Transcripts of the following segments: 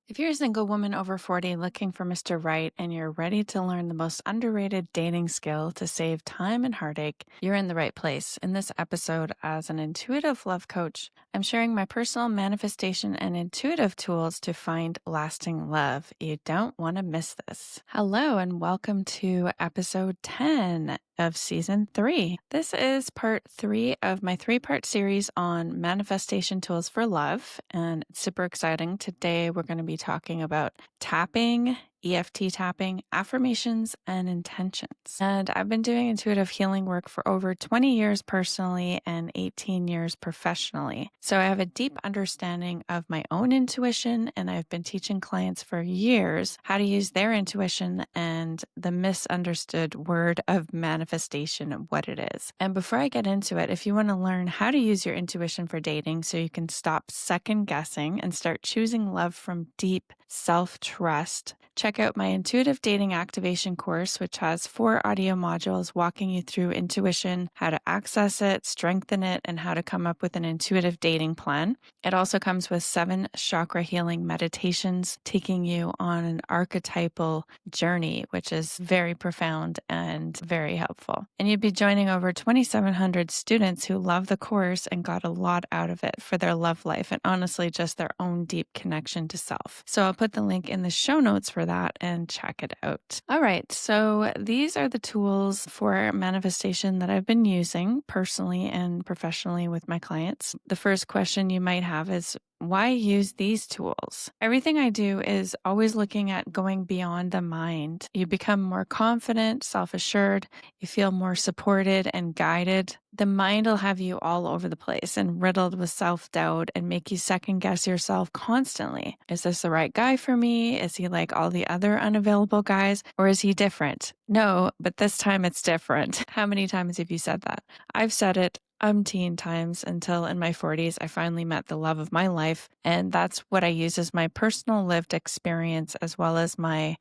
If you're a single woman over 40 looking for Mr. Right and you're ready to learn the most underrated dating skill to save time and heartache, you're in the right place. In this episode, as an intuitive love coach, I'm sharing my personal manifestation and intuitive tools to find lasting love. You don't want to miss this. Hello, and welcome to episode 10 of season 3. This is part 3 of my 3-part series on manifestation tools for love, and it's super exciting. Today, we're going to be talking about tapping, EFT tapping, affirmations, and intentions. And I've been doing intuitive healing work for over 20 years personally and 18 years professionally. So I have a deep understanding of my own intuition, and I've been teaching clients for years how to use their intuition and the misunderstood word of manifestation, what it is. And before I get into it, if you want to learn how to use your intuition for dating so you can stop second guessing and start choosing love from deep self-trust, check out my intuitive dating activation course, which has 4 audio modules walking you through intuition, how to access it, strengthen it, and how to come up with an intuitive dating plan. It also comes with 7 chakra healing meditations, taking you on an archetypal journey, which is very profound and very helpful. And you'd be joining over 2,700 students who love the course and got a lot out of it for their love life and honestly just their own deep connection to self. So I'll put the link in the show notes for that and check it out. All right, so these are the tools for manifestation that I've been using personally and professionally with my clients. The first question you might have is, why use these tools? Everything I do is always looking at going beyond the mind. You become more confident, self-assured, you feel more supported and guided. The mind will have you all over the place and riddled with self-doubt and make you second guess yourself constantly. Is this the right guy for me? Is he like all the other unavailable guys? Or is he different? No, but this time it's different. How many times have you said that? I've said it umpteen times until in my 40s, I finally met the love of my life. And that's what I use as my personal lived experience, as well as my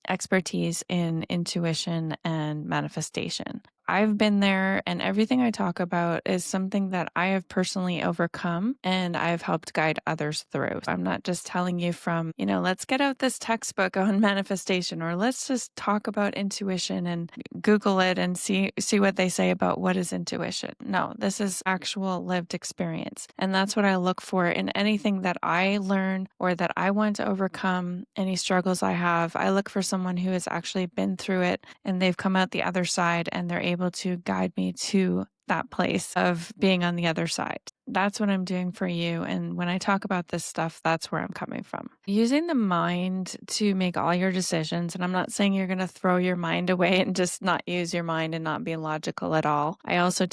expertise in intuition and manifestation. I've been there, and everything I talk about is something that I have personally overcome and I've helped guide others through. I'm not just telling you from, let's get out this textbook on manifestation, or let's just talk about intuition and Google it and see what they say about what is intuition. No, this is actual lived experience. And that's what I look for in anything that I learn or that I want to overcome, any struggles I have. I look for someone who has actually been through it and they've come out the other side and they're able to guide me to that place of being on the other side. That's what I'm doing for you. And when I talk about this stuff, that's where I'm coming from. Using the mind to make all your decisions. And I'm not saying you're going to throw your mind away and just not use your mind and not be logical at all. I also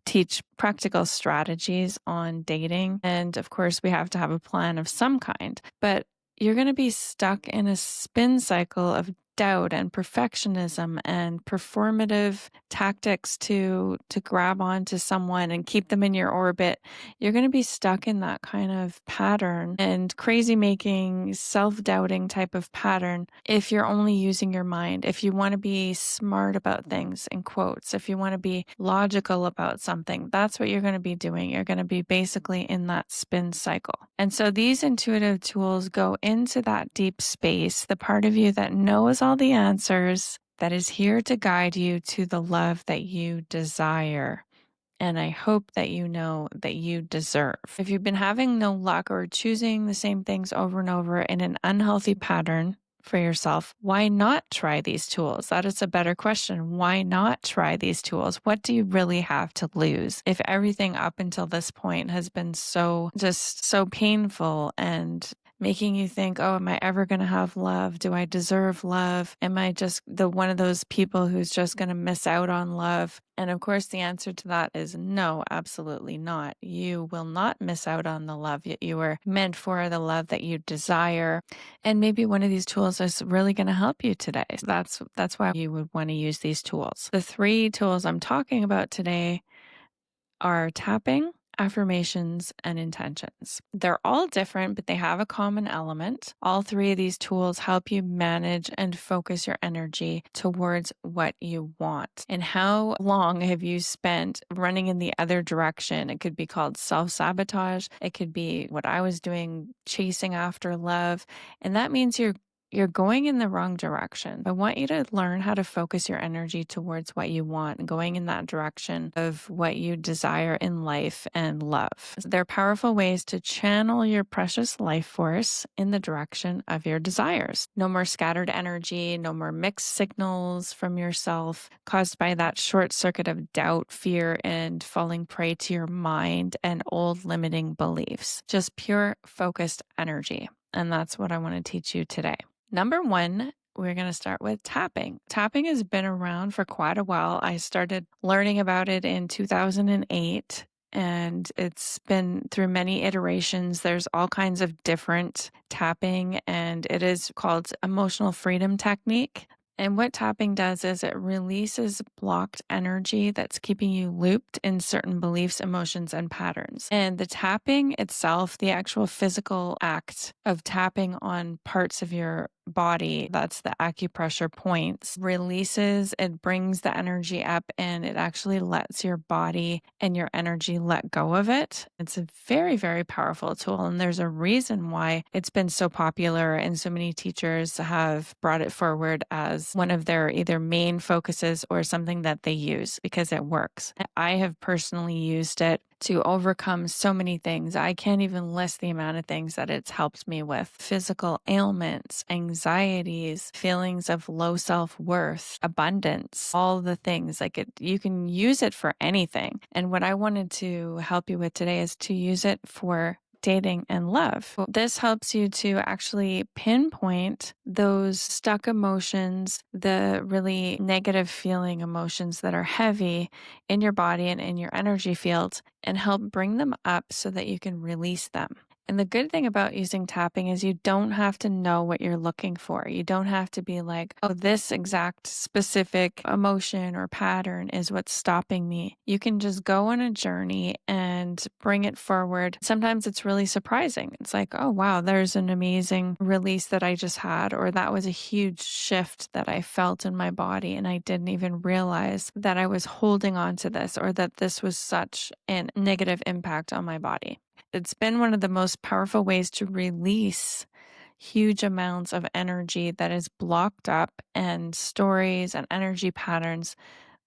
teach practical strategies on dating. And of course, we have to have a plan of some kind. But you're going to be stuck in a spin cycle of doubt and perfectionism and performative tactics to grab onto someone and keep them in your orbit. You're going to be stuck in that kind of pattern and crazy making, self-doubting type of pattern if you're only using your mind. If you want to be smart about things, in quotes, if you want to be logical about something, that's what you're going to be doing. You're going to be basically in that spin cycle. And so these intuitive tools go into that deep space, the part of you that knows all the answers, that is here to guide you to the love that you desire. And I hope that you know that you deserve. If you've been having no luck or choosing the same things over and over in an unhealthy pattern for yourself, why not try these tools? That is a better question. Why not try these tools? What do you really have to lose? If everything up until this point has been so painful and making you think, oh, am I ever going to have love? Do I deserve love? Am I just one of those people who's just going to miss out on love? And of course, the answer to that is no, absolutely not. You will not miss out on the love that you were meant for, the love that you desire. And maybe one of these tools is really going to help you today. So that's why you would want to use these tools. The 3 tools I'm talking about today are tapping, affirmations, and intentions. They're all different, but they have a common element. All three of these tools help you manage and focus your energy towards what you want. And how long have you spent running in the other direction? It could be called self-sabotage. It could be what I was doing, chasing after love. And that means you're going in the wrong direction. I want you to learn how to focus your energy towards what you want, going in that direction of what you desire in life and love. They're powerful ways to channel your precious life force in the direction of your desires. No more scattered energy, no more mixed signals from yourself caused by that short circuit of doubt, fear, and falling prey to your mind and old limiting beliefs. Just pure focused energy. And that's what I want to teach you today. Number one, we're going to start with tapping. Tapping has been around for quite a while. I started learning about it in 2008, and it's been through many iterations. There's all kinds of different tapping, and it is called emotional freedom technique. And what tapping does is it releases blocked energy that's keeping you looped in certain beliefs, emotions, and patterns. And the tapping itself, the actual physical act of tapping on parts of your body, that's the acupressure points, releases, it brings the energy up, and it actually lets your body and your energy let go of it. It's a very, very powerful tool. And there's a reason why it's been so popular, and so many teachers have brought it forward as one of their either main focuses or something that they use because it works. I have personally used it to overcome so many things. I can't even list the amount of things that it's helped me with. Physical ailments, anxieties, feelings of low self-worth, abundance, all the things. You can use it for anything. And what I wanted to help you with today is to use it for dating and love. This helps you to actually pinpoint those stuck emotions, the really negative feeling emotions that are heavy in your body and in your energy field, and help bring them up so that you can release them. And the good thing about using tapping is you don't have to know what you're looking for. You don't have to be like, oh, this exact specific emotion or pattern is what's stopping me. You can just go on a journey and bring it forward. Sometimes it's really surprising. It's like, oh, wow, there's an amazing release that I just had, or that was a huge shift that I felt in my body, and I didn't even realize that I was holding on to this, or that this was such a negative impact on my body. It's been one of the most powerful ways to release huge amounts of energy that is blocked up, and stories and energy patterns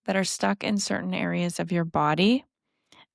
that are stuck in certain areas of your body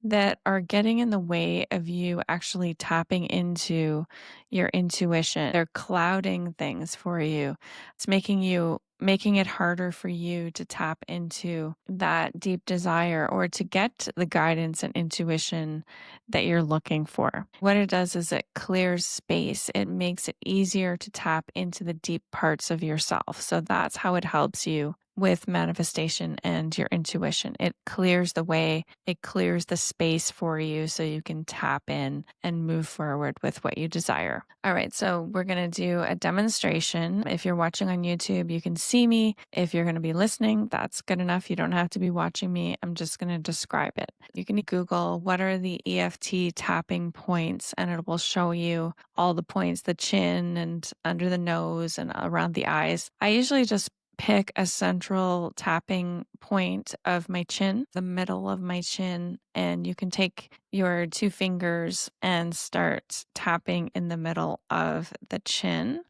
that are getting in the way of you actually tapping into your intuition. They're clouding things for you. It's making it harder for you to tap into that deep desire or to get the guidance and intuition that you're looking for. What it does is it clears space. It makes it easier to tap into the deep parts of yourself. So that's how it helps you with manifestation and your intuition. It clears the way, it clears the space for you so you can tap in and move forward with what you desire. All right, so we're going to do a demonstration. If you're watching on YouTube, you can see me. If you're going to be listening, that's good enough. You don't have to be watching me. I'm just going to describe it. You can Google what are the EFT tapping points, and it will show you all the points, the chin and under the nose and around the eyes. I usually just pick a central tapping point of my chin, the middle of my chin, and you can take your two fingers and start tapping in the middle of the chin.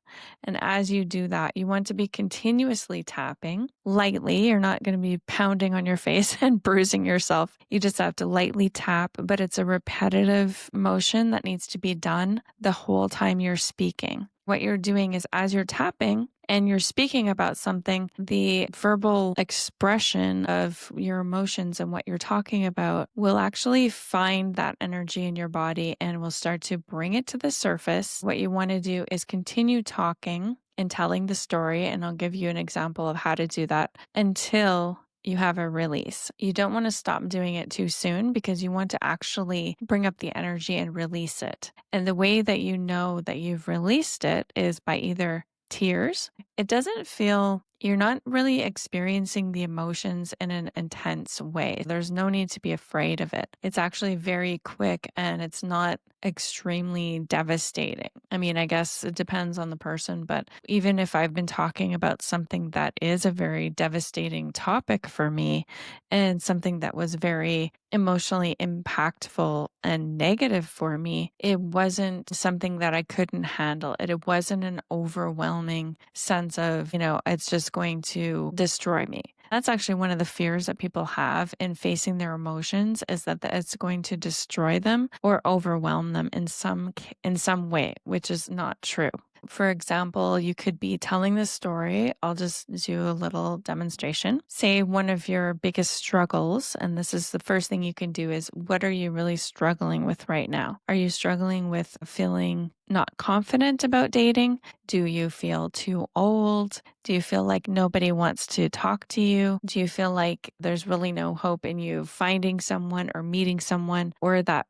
And as you do that, you want to be continuously tapping lightly. You're not going to be pounding on your face and bruising yourself. You just have to lightly tap, but it's a repetitive motion that needs to be done the whole time you're speaking. What you're doing is as you're tapping and you're speaking about something, the verbal expression of your emotions and what you're talking about will actually find that energy in your body and will start to bring it to the surface. What you want to do is continue talking and telling the story, and I'll give you an example of how to do that until you have a release. You don't want to stop doing it too soon because you want to actually bring up the energy and release it. And the way that you know that you've released it is by either tears. It doesn't feel you're not really experiencing the emotions in an intense way. There's no need to be afraid of it. It's actually very quick and it's not extremely devastating. I mean, I guess it depends on the person, but even if I've been talking about something that is a very devastating topic for me and something that was very emotionally impactful and negative for me, it wasn't something that I couldn't handle. It wasn't an overwhelming sense of, it's just going to destroy me. That's actually one of the fears that people have in facing their emotions, is that it's going to destroy them or overwhelm them in some way, which is not true. For example, you could be telling this story. I'll just do a little demonstration. Say one of your biggest struggles, and this is the first thing you can do, is what are you really struggling with right now? Are you struggling with feeling not confident about dating? Do you feel too old? Do you feel like nobody wants to talk to you? Do you feel like there's really no hope in you finding someone or meeting someone, or that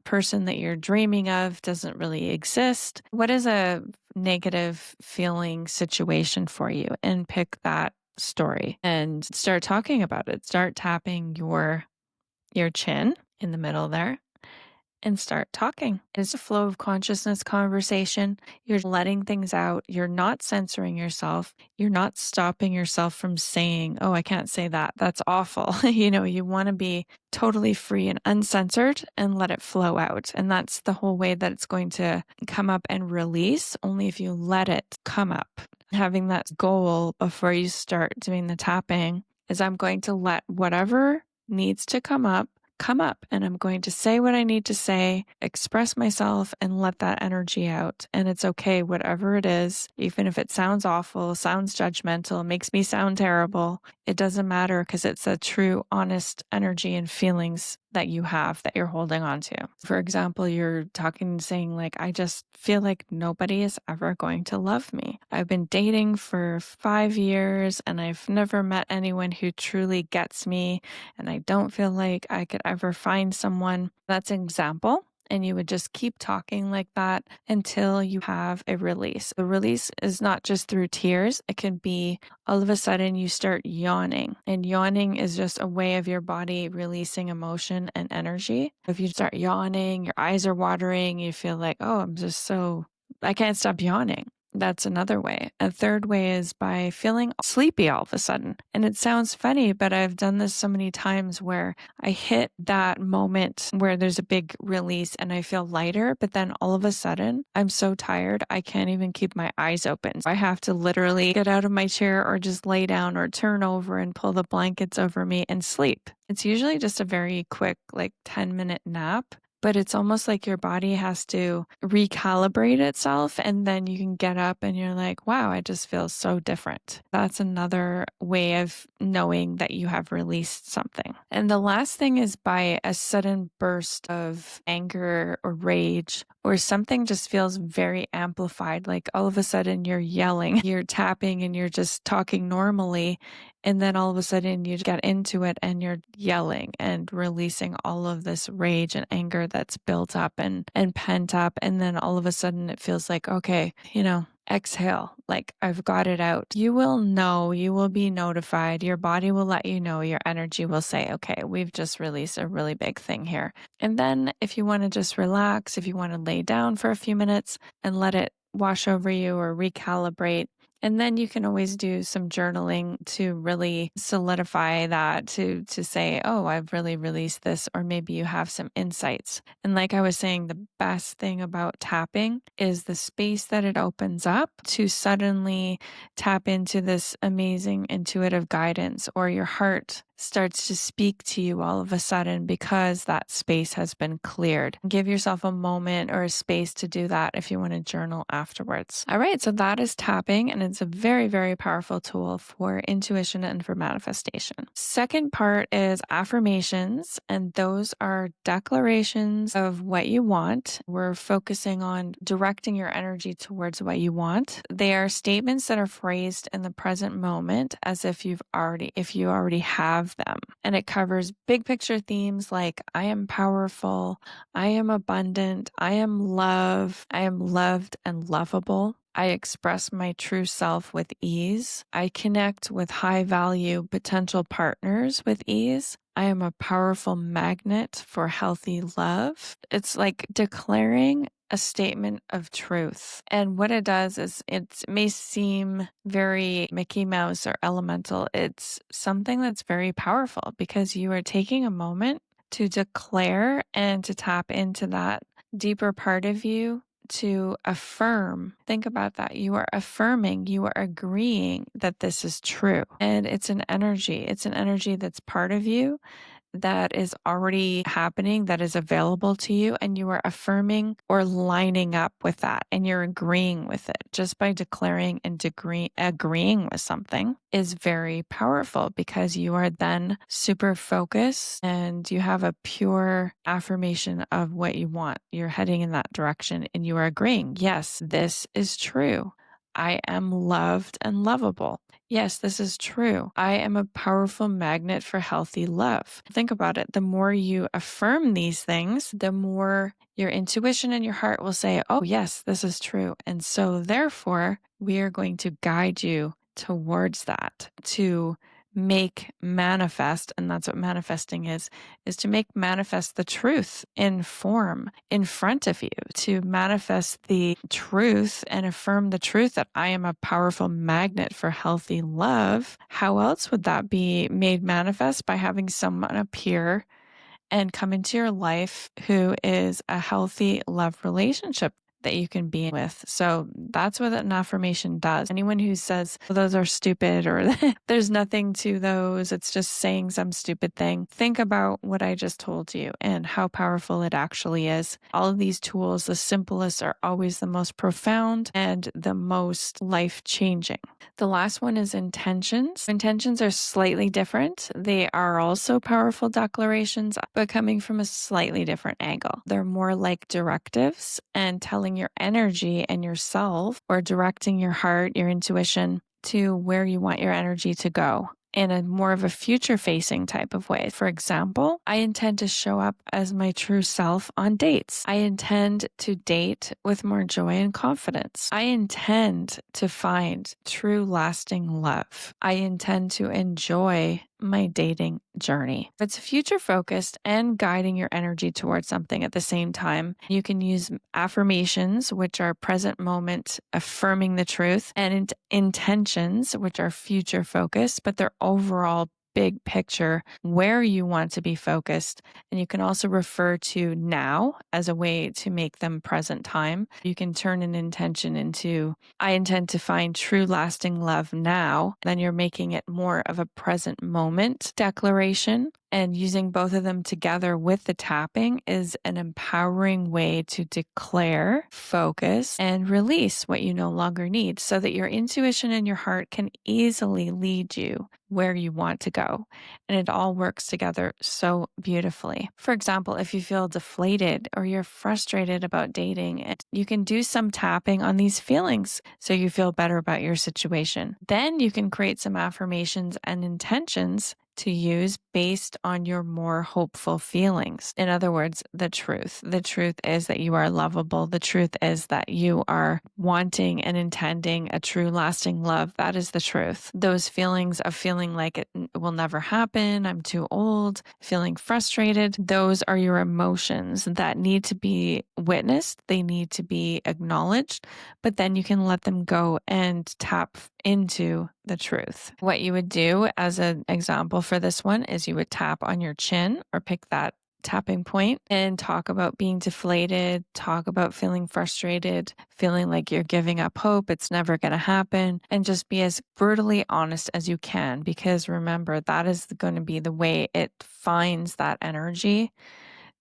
person that you're dreaming of doesn't really exist? What is a negative feeling situation for you? And pick that story and start talking about it. Start tapping your chin in the middle there and start talking. It's a flow of consciousness conversation. You're letting things out. You're not censoring yourself. You're not stopping yourself from saying, oh, I can't say that. That's awful. You want to be totally free and uncensored and let it flow out. And that's the whole way that it's going to come up and release, only if you let it come up. Having that goal before you start doing the tapping is, I'm going to let whatever needs to come up, and I'm going to say what I need to say, express myself, and let that energy out. And it's okay, whatever it is, even if it sounds awful, sounds judgmental, makes me sound terrible, it doesn't matter, because it's a true, honest energy and feelings that you have that you're holding on to. For example, you're talking, saying like, I just feel like nobody is ever going to love me. I've been dating for 5 years and I've never met anyone who truly gets me, and I don't feel like I could ever find someone. That's an example. And you would just keep talking like that until you have a release. The release is not just through tears. It can be all of a sudden you start yawning. And yawning is just a way of your body releasing emotion and energy. If you start yawning, your eyes are watering, you feel like, oh, I can't stop yawning. That's another way. A third way is by feeling sleepy all of a sudden. And it sounds funny, but I've done this so many times where I hit that moment where there's a big release and I feel lighter, but then all of a sudden I'm so tired, I can't even keep my eyes open. I have to literally get out of my chair or just lay down or turn over and pull the blankets over me and sleep. It's usually just a very quick, like 10-minute nap. But it's almost like your body has to recalibrate itself, and then you can get up and you're like, wow, I just feel so different. That's another way of knowing that you have released something. And the last thing is by a sudden burst of anger or rage, or something just feels very amplified. Like all of a sudden you're yelling, you're tapping, and you're just talking normally. And then all of a sudden you get into it and you're yelling and releasing all of this rage and anger that's built up and pent up. And then all of a sudden it feels like, okay, exhale, like I've got it out. You will know, you will be notified. Your body will let you know, your energy will say, okay, we've just released a really big thing here. And then if you want to just relax, if you want to lay down for a few minutes and let it wash over you or recalibrate. And then you can always do some journaling to really solidify that, to say, oh, I've really released this, or maybe you have some insights. And like I was saying, the best thing about tapping is the space that it opens up to suddenly tap into this amazing intuitive guidance, or your heart starts to speak to you all of a sudden because that space has been cleared. Give yourself a moment or a space to do that if you want to journal afterwards. All right, so that is tapping, and it's a very, very powerful tool for intuition and for manifestation. Second part is affirmations, and those are declarations of what you want. We're focusing on directing your energy towards what you want. They are statements that are phrased in the present moment as if you already have of them. And it covers big picture themes like I am powerful, I am abundant, I am love, I am loved and lovable. I express my true self with ease. I connect with high value potential partners with ease. I am a powerful magnet for healthy love. It's like declaring a statement of truth. And what it does is it may seem very Mickey Mouse or elemental. It's something that's very powerful because you are taking a moment to declare and to tap into that deeper part of you to affirm. Think about that. You are affirming, you are agreeing that this is true. And it's an energy. It's an energy that's part of you that is already happening, that is available to you, and you are affirming or lining up with that, and you're agreeing with it. Just by declaring and agreeing with something is very powerful because you are then super focused and you have a pure affirmation of what you want. You're heading in that direction and you are agreeing, yes, this is true. I am loved and lovable. Yes, this is true. I am a powerful magnet for healthy love. Think about it. The more you affirm these things, the more your intuition and your heart will say, oh, yes, this is true. And so therefore, we are going to guide you towards that, to make manifest, and that's what manifesting is to make manifest the truth in form in front of you, to manifest the truth and affirm the truth that I am a powerful magnet for healthy love. How else would that be made manifest? By having someone appear and come into your life who is a healthy love relationship that you can be with. So that's what an affirmation does. Anyone who says those are stupid or there's nothing to those, it's just saying some stupid thing, think about what I just told you and how powerful it actually is. All of these tools, the simplest are always the most profound and the most life-changing. The last one is intentions. Intentions are slightly different. They are also powerful declarations, but coming from a slightly different angle. They're more like directives and telling your energy and yourself, or directing your heart, your intuition to where you want your energy to go in a more of a future facing type of way. For example, I intend to show up as my true self on dates. I intend to date with more joy and confidence. I intend to find true lasting love. I intend to enjoy my dating journey. It's future focused and guiding your energy towards something at the same time. You can use affirmations, which are present moment affirming the truth, and intentions, which are future focused, but they're overall big picture where you want to be focused. And you can also refer to now as a way to make them present time. You can turn an intention into, I intend to find true lasting love now. Then you're making it more of a present moment declaration. And using both of them together with the tapping is an empowering way to declare, focus, and release what you no longer need so that your intuition and your heart can easily lead you where you want to go. And it all works together so beautifully. For example, if you feel deflated or you're frustrated about dating, you can do some tapping on these feelings so you feel better about your situation. Then you can create some affirmations and intentions to use based on your more hopeful feelings. In other words, the truth. The truth is that you are lovable. The truth is that you are wanting and intending a true lasting love. That is the truth. Those feelings of feeling like it will never happen, I'm too old, feeling frustrated, those are your emotions that need to be witnessed. They need to be acknowledged, but then you can let them go and tap into the truth. What you would do as an example for this one is you would tap on your chin or pick that tapping point and talk about being deflated, talk about feeling frustrated, feeling like you're giving up hope, it's never going to happen, and just be as brutally honest as you can, because remember, that is going to be the way it finds that energy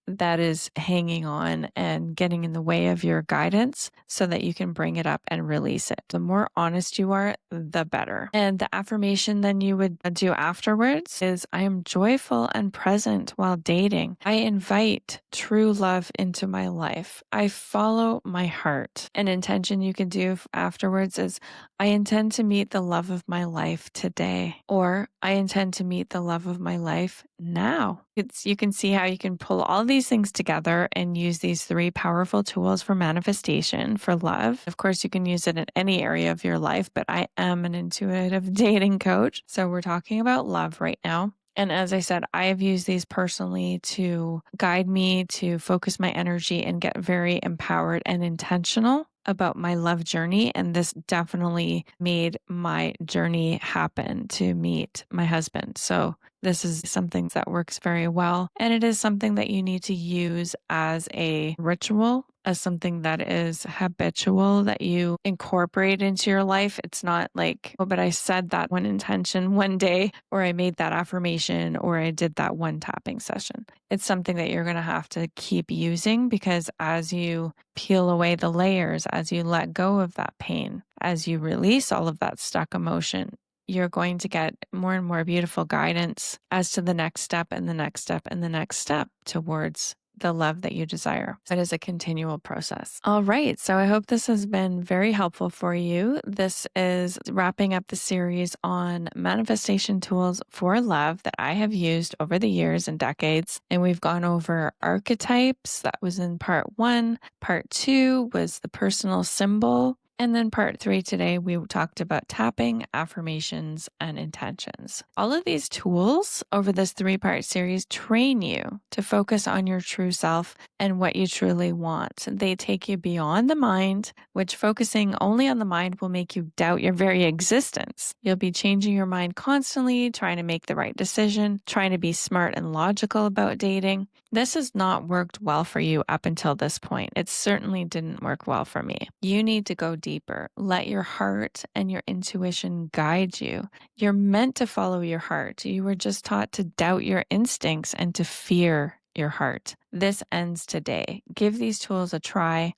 that is hanging on and getting in the way of your guidance so that you can bring it up and release it. The more honest you are, the better. And the affirmation then you would do afterwards is, I am joyful and present while dating. I invite true love into my life. I follow my heart. An intention you can do afterwards is, I intend to meet the love of my life today, or I intend to meet the love of my life now. You can see how you can pull all these things together and use these 3 powerful tools for manifestation for love. Of course, you can use it in any area of your life, but I am an intuitive dating coach. So we're talking about love right now. And as I said, I have used these personally to guide me to focus my energy and get very empowered and intentional about my love journey. And this definitely made my journey happen to meet my husband. So this is something that works very well. And it is something that you need to use as a ritual, as something that is habitual that you incorporate into your life. It's not like, oh, but I said that one intention one day, or I made that affirmation, or I did that one tapping session. It's something that you're going to have to keep using, because as you peel away the layers, as you let go of that pain, as you release all of that stuck emotion, you're going to get more and more beautiful guidance as to the next step and the next step and the next step towards the love that you desire. It is a continual process. All right. So I hope this has been very helpful for you. This is wrapping up the series on manifestation tools for love that I have used over the years and decades. And we've gone over archetypes. That was in part 1. Part 2 was the personal symbol. And then part 3 today, we talked about tapping, affirmations, and intentions. All of these tools over this 3-part series train you to focus on your true self and what you truly want. They take you beyond the mind, which focusing only on the mind will make you doubt your very existence. You'll be changing your mind constantly, trying to make the right decision, trying to be smart and logical about dating. This has not worked well for you up until this point. It certainly didn't work well for me. You need to go deeper. Let your heart and your intuition guide you. You're meant to follow your heart. You were just taught to doubt your instincts and to fear your heart. This ends today. Give these tools a try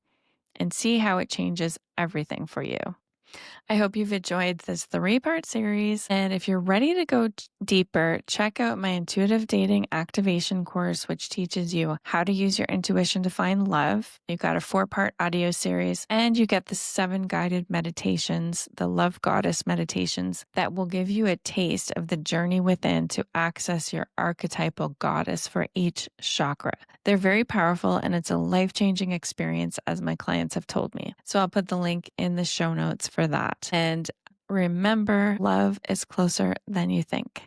and see how it changes everything for you. I hope you've enjoyed this 3-part series. And if you're ready to go deeper, check out my intuitive dating activation course, which teaches you how to use your intuition to find love. You've got a 4-part audio series, and you get the 7 guided meditations, the Love Goddess meditations, that will give you a taste of the journey within to access your archetypal goddess for each chakra. They're very powerful, and it's a life-changing experience, as my clients have told me. So I'll put the link in the show notes for that. And remember, love is closer than you think.